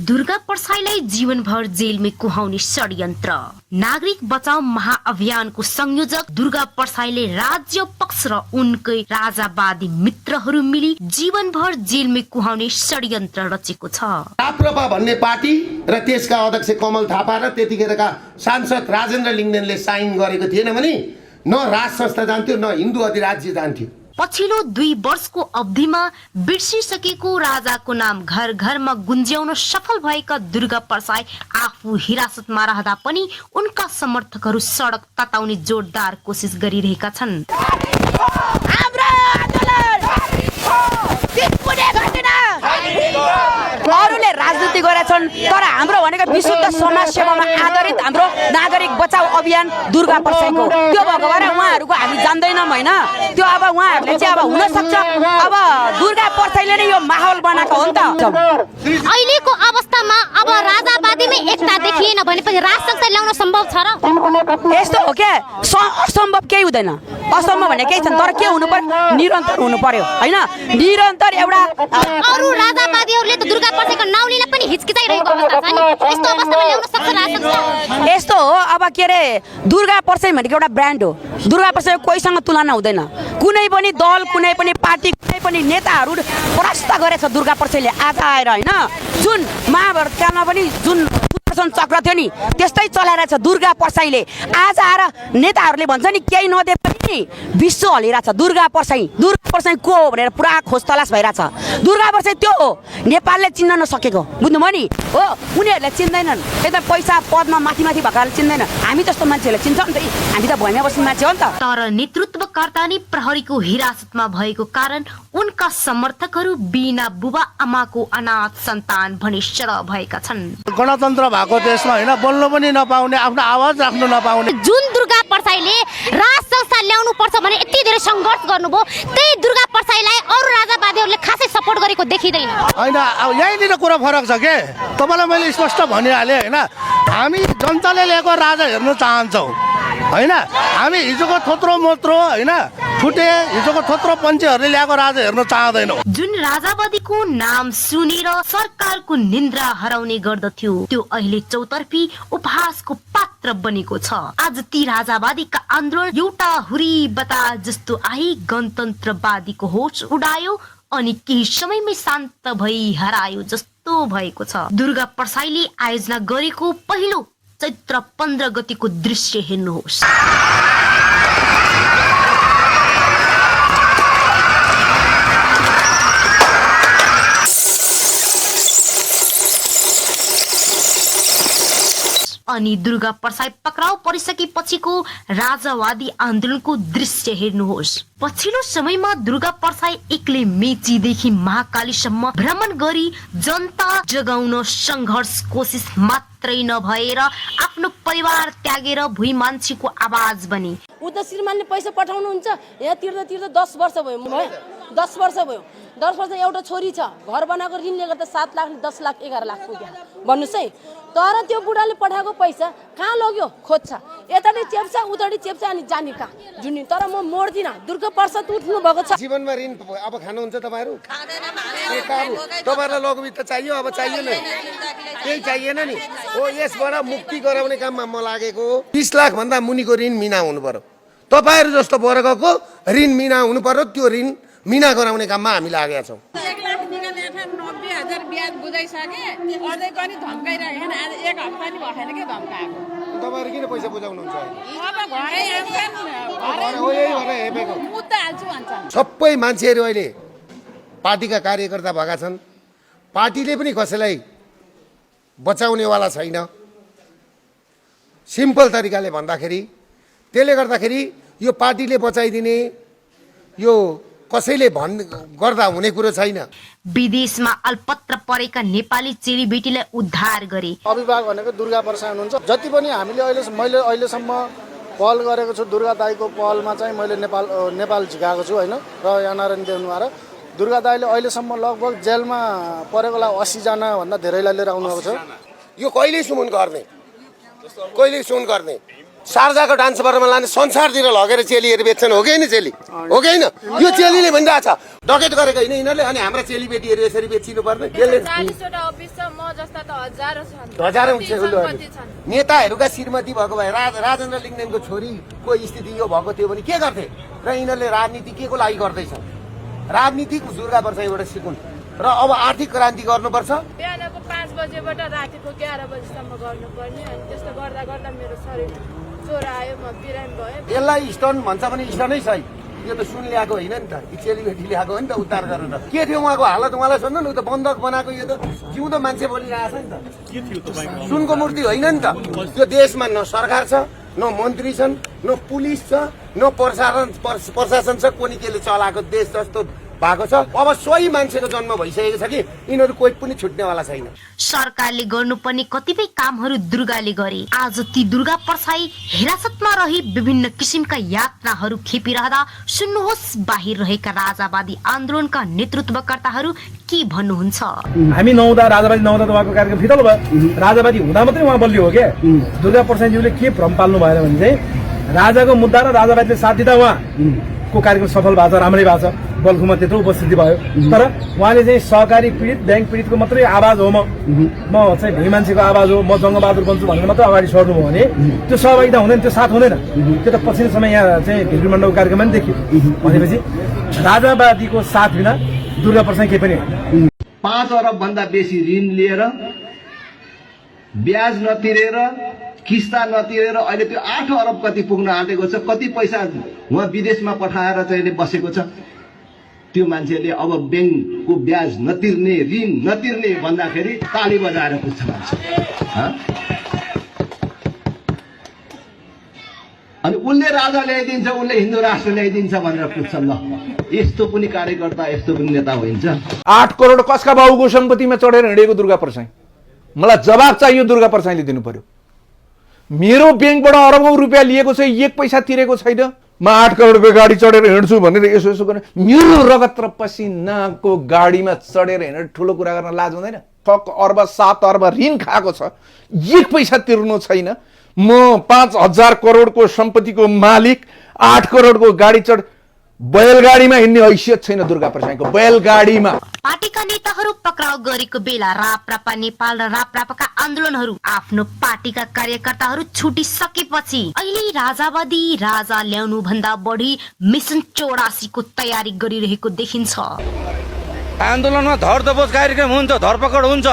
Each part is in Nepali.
दुर्गा परसाईलाई जीवनभर जेलमै कुहाउने षड्यन्त्र। नागरिक बचाउ महाअभियानको संयोजक दुर्गा परसाईले राज्य पक्ष र उनकै राजावादी मित्रहरू मिली जीवनभर जेलमै कुहाउने षड्यन्त्र रचेको छ। राप्रपा भन्ने पार्टी र त्यसका अध्यक्ष कमल थापा र त्यतिखेरका सांसद राजेन्द्र लिङ्गदेनले साइन गरेको थिएन भने न राज संस्था जान्थ्यो न हिन्दू अधिराज्य जान्थ्यो। पछिल्लो 2 वर्षको अवधिमा बिर्सिसकेको राजाको नाम घर घरमा गुन्ज्याउन सफल भएका दुर्गा परसाई आफू हिरासतमा रहँदा पनि उनका समर्थकहरू सडक तताउने जोरदार कोसिस गरिरहेका छन्। अरूले राजनीति गरेछन् तर हाम्रो भनेको विशुद्ध समाज सेवामा आधारित हाम्रो नागरिक बचाउ अभियान दुर्गा परसाईको त्यो भएको भएर उहाँहरूको हामी जान्दैनौँ होइन। त्यो अब उहाँहरूले चाहिँ अब हुन सक्छ अब दुर्गा परसाईले नै यो माहौल बनाएको हो नि त। अहिलेको अवस्थामा अब राजावादीमै एकता देखिएन भनेपछि राज संस्था ल्याउन सम्भव छ र? यस्तो हो क्या, असम्भव केही हुँदैन। असम्भव भने केही छैन तर के हुनु पर्यो, निरन्तर हुनु पर्यो होइन। निरन्तर एउटा अरू राजावादीहरूले त दुर्गा परसाईको नाउँ लिन पनि हिचकिचाइरहेको अवस्था छ नि। यस्तो अवस्थामा ल्याउन सक्छ राज संस्था? यस्तो हो अब के अरे दुर्गा परसाई भनेको एउटा ब्रान्ड हो। दुर्गा परसाई कोहीसँग तुलना हुँदैन। कुनै पनि दल, कुनै पनि पार्टी, कुनै पनि नेताहरू परास्त गरेछ दुर्गा परसाईले आज आएर होइन। जुन महाभारत कालमा पनि जुन चक्र थियो नि त्यस्तै चलाइरहेछ दुर्गा परसाईले। आज आएर नेताहरूले भन्छ नि केही नदे पनि विश्व हलिरहेछ दुर्गा परसाई। दुर्गा परसाई को हो भनेर पुरा खोज तलास भइरहेछ। दुर्गा परसाई त्यो हो नेपालले चिन्न नसकेको, बुझ्नुभयो नि हो। उनीहरूले चिन्दैनन्, यता पैसा पदमा माथि माथि भएकाले चिन्दैन। हामी जस्तो मान्छेहरूले चिन्छ नि त, हामी त भुइँमा बस्ने मान्छे हो नि त। तर नेतृत्वकर्ता नै प्रहरीको हिरासतमा भएको कारण उनका समर्थकहरू बिना बुबा आमाको अनाथ सन्तान भनी सरह भएका छन्। गणतन्त्र भएको देशमा होइन बोल्नु पनि नपाउने, आफ्नो आवाज राख्नु नपाउने। जुन दुर्गा परसाईले राज संस्था ल्याउनु पर्छ भने यति धेरै सङ्घर्ष गर्नुभयो, त्यही दुर्गा परसाईलाई अरू राजावादीहरूले खासै सपोर्ट गरेको देखिँदैन होइन। अब यहीँनिर कुरा फरक छ के, तपाईँलाई मैले स्पष्ट भनिहालेँ होइन। हामी जनताले ल्याएको राजा हेर्न चाहन्छौँ होइन। हामी हिजोको थोत्रो मोत्रो होइन फुटे हिजोको थोत्रो पन्छेहरूले ल्याएको राजा हेर्न चाहँदैनौँ। जुन राजावादीको नाम सुनेर सरकारको निन्द्रा हराउने गर्दथ्यो त्यो अहिले चौतर्फी उपहासको पात्र बनेको छ। आज ती राजावादीका आन्दोलन एउटा हुरी बतास जस्तो आई गणतन्त्रवादीको होस उडायो अनि केही समयमै शान्त भई हरायो जस्तो भएको छ। दुर्गा परसाईले आयोजना गरेको पहिलो चैत्र 15 गतिको दृश्य हेर्नुहोस्। अनि दुर्गा परसाई पक्राउ परिसकेपछिको राजावादी आन्दोलनको दृश्य हेर्नुहोस्। पछिल्लो समयमा दुर्गा परसाई एक्लै मेचीदेखि महाकालीसम्म भ्रमण गरी जनता जगाउन सङ्घर्ष कोसिस मात्रै नभएर आफ्नो परिवार त्यागेर भुइँ मान्छेको आवाज बने। उता श्रीमानले पैसा पठाउनुहुन्छ, यहाँ तिर्दा 10 वर्ष भयो। 10 वर्ष भयो। 10 वर्ष एउटा छोरी छ, घर बनाएको ऋणले गर्दा 7 लाख 10 लाख 11 लाख पुग्यो भन्नुहोस् है। तर त्यो बुढाले पठाएको पैसा कहाँ लग्यो खोज्छ, यताडि चेप्छ उताडि चेप्छ अनि जाने कहाँ जुनि। तर म मोड्दिनँ, दुर्गा परसाई उठ्नु भएको छ। जीवनमा ऋण अब खानुहुन्छ तपाईँहरू? तपाईँहरूलाई लघुवित्त चाहियो, अब चाहिएन, केही चाहिएन नि हो। यसबाट मुक्ति गराउने काममा म लागेको हो। 30 लाख भन्दा मुनिको ऋण मिना हुनु पर्यो। तपाईँहरू जस्तो वर्गको ऋण मिना हुनु पर्यो। त्यो ऋण मिना गराउने काममा हामी लागेका छौँ। 90,000 ब्याज बुझाइसके अझै पनि धम्काइरहेको आज 1 हप्ता नि भएन के धम्काएको। तपाईँहरू किन पैसा बुझाउनुहुन्छ? अब घरै मुद्दा हाल्छु भन्छ। सबै मान्छेहरू अहिले पार्टीका कार्यकर्ता भएका छन्। पार्टीले पनि कसैलाई बचाउनेवाला छैन। सिम्पल तरिकाले भन्दाखेरि त्यसले गर्दाखेरि यो पार्टीले बचाइदिने यो कसैले गर्दा हुने कुरो छैन। विदेशमा अल्पत्र परेका नेपाली चेलीबेटीलाई उद्धार गरे। अभिभावक भनेको दुर्गा परसाई हुनुहुन्छ। जति पनि मैले अहिलेसम्म पहल गरेको छु दुर्गा दाईको पहलमा चाहिँ मैले नेपाल झिकाएको छु होइन। र यहाँ नारायण देवनुहार दुर्गा दाईले अहिलेसम्म लगभग जेलमा परेकोलाई 80 जना भन्दा धेरैलाई लिएर आउनुभएको छ। यो कहिले सुन गर्ने शारजाको डान्स बारेमा लाने संसारतिर लगेर चेलीहरू बेच्छन् हो कि होइन चेली हो कि होइन यो चेलीले भनिरहेको छ डकेट गरेको होइन यिनीहरूले अनि हाम्रा चेली बेटीहरू यसरी बेचिनु पर्ने हजारौँ नेताहरूका श्रीमती भएको भए राजेन्द्र लिङ्गदेनको छोरीको स्थिति यो भएको थियो भने के गर्थे र यिनीहरूले राजनीति के को लागि गर्दैछन् राजनीतिक दुर्गा पर्साईबाट सिकुन् र अब आर्थिक क्रान्ति गर्नुपर्छ बिहानको 5 बजेबाट रातिको 11 बजेसम्म गर्नुपर्ने अनि त्यस्तो गर्दा गर्दा मेरो शरीर ज्वरो आयो म बिरामी भएँ यसलाई स्टोन भन्छ भने स्टोनै छ यो त सुन ल्याएको होइन नि त चेलीबेटी ल्याएको हो नि त उद्धार गरेर के थियो उहाँको हालत उहाँलाई सोध्नु न त बन्दक बनाएको यो त जिउँदो मान्छे बोलिरहेछ नि त सुनको मूर्ति होइन नि त यो देशमा न सरकार छ न मन्त्री छन् न पुलिस छ न प्रशासन छ कोनी केले चलाएको देश जस्तो भएको छ अब सोही मान्छेको जन्म भइसकेको छ कि यिनीहरू कोही पनि छुट्नेवाला छैन सरकारले गर्नुपर्ने कतिपय कामहरू दुर्गाले गरे आज ती दुर्गा पर्साई हिरासतमा रही विभिन्न किसिमका यातनाहरू खेपिरहँदा सुन्नुहोस् बाहिर रहेका राजावादी आन्दोलनका नेतृत्वकर्ताहरू के भन्नुहुन्छ हामी नहुँदा राजावादी नहुँदा त उहाँको कार्यक्रम फितल भयो राजावादी हुँदा मात्रै उहाँ बलियो हो क्या दुर्गा पर्साईज्यूले के भ्रम पाल्नु भएन भने चाहिँ राजाको मुद्दा र राजावादीले साथ दिँदा उहाँको कार्यक्रम सफल भएको छ राम्रै भएको छ बल्खुमा त्यत्रो उपस्थिति भयो तर उहाँले चाहिँ सहकारी पीडित ब्याङ्क पीडितको मात्रै आवाज हो म चाहिँ भूमि मान्छेको आवाज हो म जङ्गबहादुर बन्छु भनेर मात्रै अगाडि सर्नुभयो भने त्यो सहभागिता हुँदैन त्यो साथ हुँदैन त्यो त पछिल्लो समय यहाँ चाहिँ भिडमण्डलको कार्यक्रममा पनि देखियो भनेपछि राजावादीको साथ बिना दुर्गा पर्साई केही पनि होइन 5 अरब भन्दा बेसी ऋण लिएर ब्याज नतिरेर किस्ता नतिरेर अहिले त्यो 8 अरब कति पुग्न आँटेको छ कति पैसा उहाँ विदेशमा पठाएर चाहिँ बसेको छ त्यो मान्छेले अब ब्याङ्कको ब्याज नतिर्ने ऋण नतिर्ने भन्दाखेरि ताली बजाएर पुग्छ मान्छे अनि उसले राजा ल्याइदिन्छ उसले हिन्दू राष्ट्र ल्याइदिन्छ भनेर पुग्छ ल यस्तो पनि कार्यकर्ता यस्तो पनि नेता हुन्छ 8 करोड कसका बाबुको सम्पत्तिमा चढेर हिँडेको दुर्गा पर्साई मलाई जवाब चाहियो दुर्गा पर्साईले दिनु पर्यो मेरो ब्याङ्कबाट अरबौं रुपियाँ लिएको छ एक पैसा तिरेको छैन म 8 करोडको गाडी चढेर हिँड्छु भनेर यसो यसो गर्ने मेरो रगत र पसिनाको गाडीमा चढेर हिँडेर ठुलो कुरा गर्न लाज हुँदैन 6 अर्ब 7 अर्ब ऋण खाएको छ एक पैसा तिर्नु छैन म 5000 करोडको सम्पत्तिको मालिक 8 करोडको गाडी चढ बैलगाडीमा हिँड्ने हैसियत छैन दुर्गा पर्साईको बैलगाडीमा पार्टीका नेताहरू पक्राउ गरेको बेला राप्रपा नेपाल र राप्रपाका आन्दोलनहरू आफ्नो पार्टीका कार्यकर्ताहरू छुटिसकेपछि अहिले राजावादी राजा ल्याउनु भन्दा बढी मिसन 84 को तयारी गरिरहेको देखिन्छ आन्दोलनमा धरदबोज कार्यक्रम हुन्छ धरपकड हुन्छ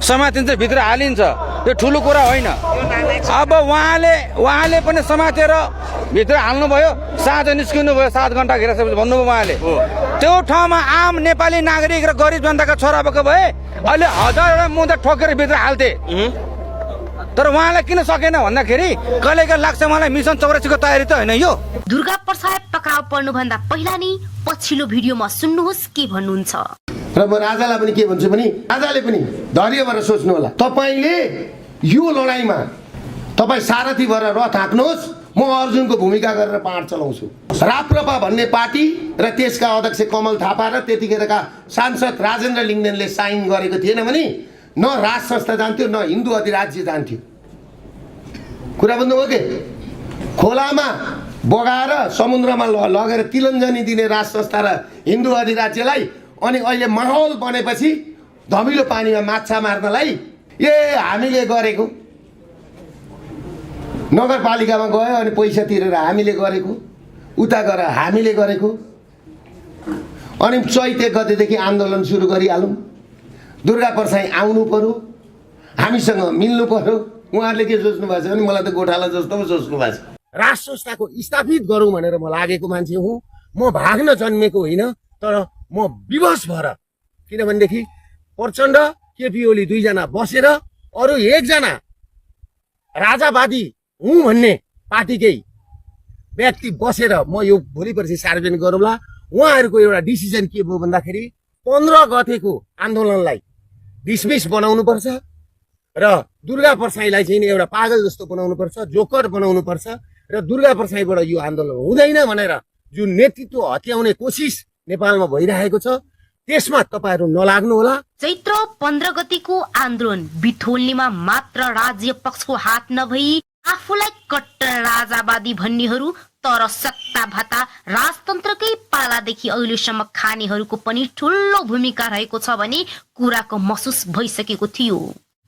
समातिन्छ भित्र हालिन्छ यो ठुलो कुरा होइन अब उहाँले पनि समातेर भित्र हाल्नुभयो साँझ निस्किनु भयो 7 घण्टा घेरेपछि भन्नुभयो उहाँले त्यो ठाउँमा आम नेपाली नागरिक र गरिब जनताका छोरा भएको भए अहिले हजारवटा मुद्दा ठोकेर भित्र हाल्थे तर उहाँलाई किन सकेन भन्दाखेरि कहिलेका लाग्छ मलाई मिसन 84 को तयारी त होइन यो दुर्गा पर्साई पक्राउ पर्नु भन्दा पहिला नै पछिल्लो भिडियोमा सुन्नुहोस् के भन्नुहुन्छ र म राजालाई पनि के भन्छु भने राजाले पनि धैर्य भएर सोच्नु होला तपाईले यो लडाईँमा तपाई सारथी भएर रथ हाँक्नुहोस् म अर्जुनको भूमिका गरेर पाहाड चलाउँछु राप्रपा भन्ने पार्टी र त्यसका अध्यक्ष कमल थापा र त्यतिखेरका सांसद राजेन्द्र लिङ्गदेनले साइन गरेको थिएन भने न राज संस्था जान्थ्यो न हिन्दू अधिराज्य जान्थ्यो कुरा बुझ्नुभयो के खोलामा बगाएर समुद्रमा लगेर तिलञ्जनी दिने राज संस्था र हिन्दू अधिराज्यलाई अनि अहिले माहौल बनेपछि धमिलो पानीमा माछा मार्नलाई हामीले गरेको नगरपालिकामा गयो अनि पैसा तिरेर हामीले गरेको उता गएर हामीले गरेको अनि चैते गतेदेखि आन्दोलन सुरु गरिहालौँ दुर्गा पर्साई आउनु पर्यो हामीसँग मिल्नु पर्यो उहाँहरूले के सोच्नु भएको छ भने मलाई त गोठाला जस्तो पो सोच्नु भएको छ राज संस्थाको स्थापित गरौँ भनेर म लागेको मान्छे हुँ म भाग्न जन्मेको होइन तर म विवश भएर किनभनेदेखि प्रचण्ड केपी ओली दुईजना बसेर अरू एकजना राजावादी हुँ भन्ने पार्टीकै व्यक्ति बसेर म यो भोलि पर्सि सार्वजनिक गरौँला उहाँहरूको एउटा डिसिजन के भयो भन्दाखेरि 15 गतेको आन्दोलनलाई डिसमिस बनाउनु पर्छ र दुर्गा पर्साईलाई चाहिँ एउटा पागल जस्तो बनाउनु पर्छ जोकर बनाउनु पर्छ र दुर्गा पर्साईबाट यो आन्दोलन हुँदैन भनेर जुन नेतृत्व हत्याउने कोसिस नेपालमा भइरहेको छ त्यसमा तपाईहरु नलाग्नु होला चैत्र 15 गतेको आन्दोलन बिथोल्नेमा मात्र राज्य पक्षको हात नभई आफूलाई कट्टर राजावादी भन्नेहरू तर सत्ता भाता राजतन्त्रकै पालादेखि अहिलेसम्म खानेहरूको पनि ठुलो भूमिका रहेको छ भने कुराको महसुस भइसकेको थियो।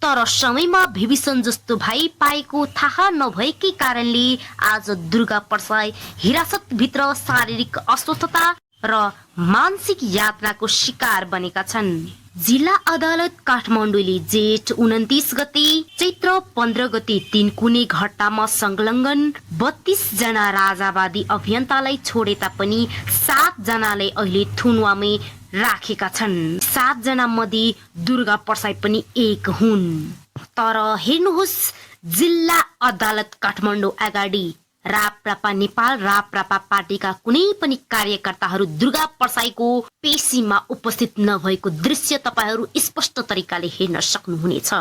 तर समयमा विभीषण जस्तो भाइ पाएको थाहा नभएकै कारणले आज दुर्गा प्रसाई हिरासतभित्र शारीरिक अस्वस्थता र मानसिक यातनाको शिकार बनेका छन्। जिल्ला अदालत काठमाडौँले जेठ 29 गते चैत्र 15 गते 3 कुनै घटनामा संलग्न 32 जना राजावादी अभियन्तालाई छोडे तापनि 7 जनाले अहिले थुनुवामै राखेका छन्। 7 जना मध्ये दुर्गा प्रसाई पनि एक हुन्। तर हेर्नुहोस्, जिल्ला अदालत काठमाडौँ अगाडि राप्रपा नेपाल राप्रपा पार्टीका कुनै पनि कार्यकर्ताहरू दुर्गा प्रसाईको पेशीमा उपस्थित नभएको दृश्य तपाईहरू स्पष्ट तरिकाले हेर्न सक्नुहुनेछ।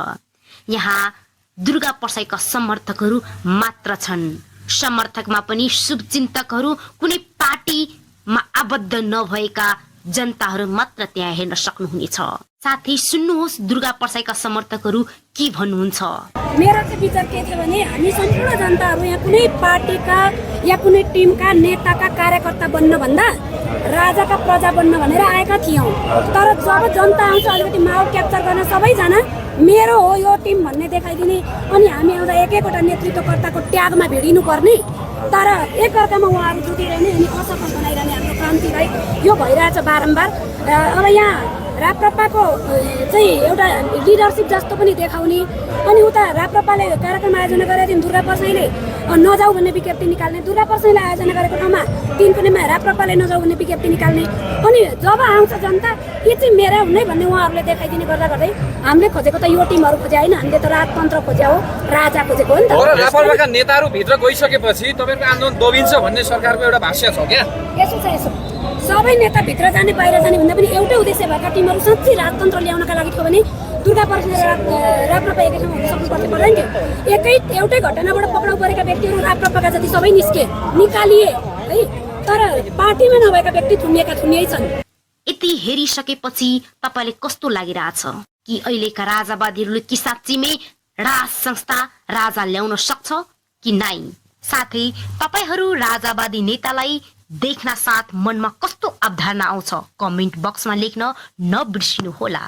यहाँ दुर्गा प्रसाईका समर्थकहरू मात्र छन्। समर्थकमा पनि शुभचिन्तकहरू, कुनै पार्टीमा आबद्ध नभएका जनताहरू मात्र त्यहाँ हेर्न सक्नुहुनेछ। साथै सुन्नुहोस् दुर्गा प्रसाईका समर्थकहरू के भन्नुहुन्छ। मेरो चाहिँ विचार के थियो भने हामी सम्पूर्ण जनताहरू यहाँ कुनै पार्टीका या कुनै टिमका नेताका कार्यकर्ता बन्न भन्दा राजाका प्रजा बन्न भनेर आएका थियौँ। तर जब जनता आउँछ अलिकति माहौल क्याप्चर गर्न सबैजना मेरो हो यो टिम भन्ने देखाइदिने अनि हामी आउँदा एक एकवटा नेतृत्वकर्ताको ट्यागमा भिडिनु पर्ने, तर एकअर्कामा उहाँहरू जुटिरहने अनि असफल बनाइरहने हाम्रो क्रान्तिलाई यो भइरहेछ बारम्बार। अब यहाँ राप्रपाको चाहिँ एउटा लिडरसिप जस्तो पनि देखाउने अनि उता राप्रपाले कार्यक्रम आयोजना गरेका थियौँ, दुर्गा प्रसाईले नजाऊ भन्ने विज्ञप्ति निकाल्ने, दुर्गा प्रसाईले आयोजना गरेको ठाउँमा 3 कुनैमा राप्रपाले नजाऊ भन्ने विज्ञप्ति निकाल्ने अनि जब आउँछ जनता यो चाहिँ मेरा हुने भन्ने उहाँहरूले देखाइदिने गर्दा गर्दै हामीले खोजेको त यो टिमहरू खोजे होइन, हामीले त राजतन्त्र खोजे हो, राजा खोजेको हो नि त। राप्रपाका नेताहरू भित्र गइसकेपछि तपाईँको आन्दोलन दबिन्छ भन्ने सरकारको एउटा भाष्य छ क्या? यसो छ, यसो सबै नेता भित्र जाने बाहिर जाने भन्दा पनि एउटै उद्देश्य भएका टिमहरू साँच्चै राजतन्त्र ल्याउनका लागि थियो भने दुर्गा प्रसाई राप्रपा एकै ठाउँमा हुन सक्नु पर्थ्यो, पर्दैन थियो। एउटै घटनाबाट पक्राउ परेका व्यक्तिहरू राप्रपाका जति सबै निकालिए है, तर पार्टीमा नभएका व्यक्ति थुनिएका छन्। यति हेरिसकेपछि तपाईलाई कस्तो लागिरहेछ कि अहिलेका राजावादीहरूले कि साँच्चीमै राज संस्था राजा ल्याउन सक्छ कि नै? साथै तपाईहरू राजावादी नेतालाई देख्न साथ मनमा कस्तो अवधारणा आउँछ कमेन्ट बक्समा लेख्न नबिर्सिनुहोला।